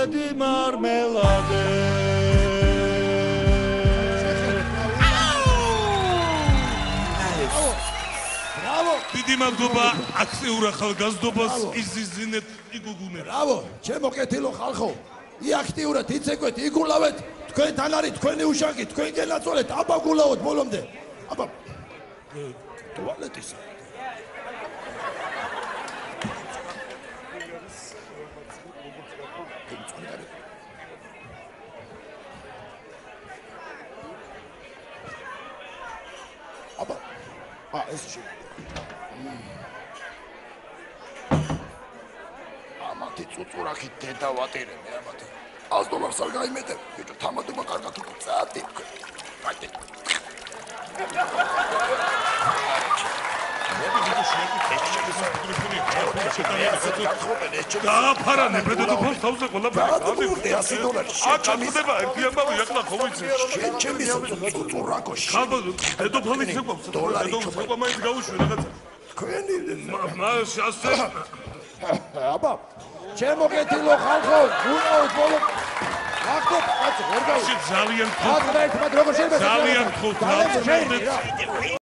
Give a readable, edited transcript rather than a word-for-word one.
მზედი მარმელადე დიდი მადლობა აქტიურ ახალგაზრდობას იზიზინეთ იგუგუნეთ ბრავო ჩემო კეთილო ხალხო აქტიურად იცეკვეთ იგულავეთ თქვენთან არის თქვენი უშაკი თქვენ გენაწოლეთ აბა გულავოთ ბოლომდე აბა ტუალეტის აბა ეს შეიძლება ამათი წუწურახით დედა ვატირები ამათი $100 არ გაიმეტებ ბიჭო თამადობა კარგად უკვე წადი კაი დააფარა ნებედოფონს თავზე ყველაფერი $100 შეჭამდება ერთი ამბავი ახლა ხო ვიცი ჩემი წუწურაკო ხალხო დედოფალი შეგვაქვს დედოფალი მაინც გაუშვი რაღაცა თქვენი მას ასე აბა ჩემო კეთილო ხალხო გულავთ ბოლო ახლა კაცო ვერ გავი ძალიან ახლა ერთმანეთ როგორ შეიძლება ძალიან ხო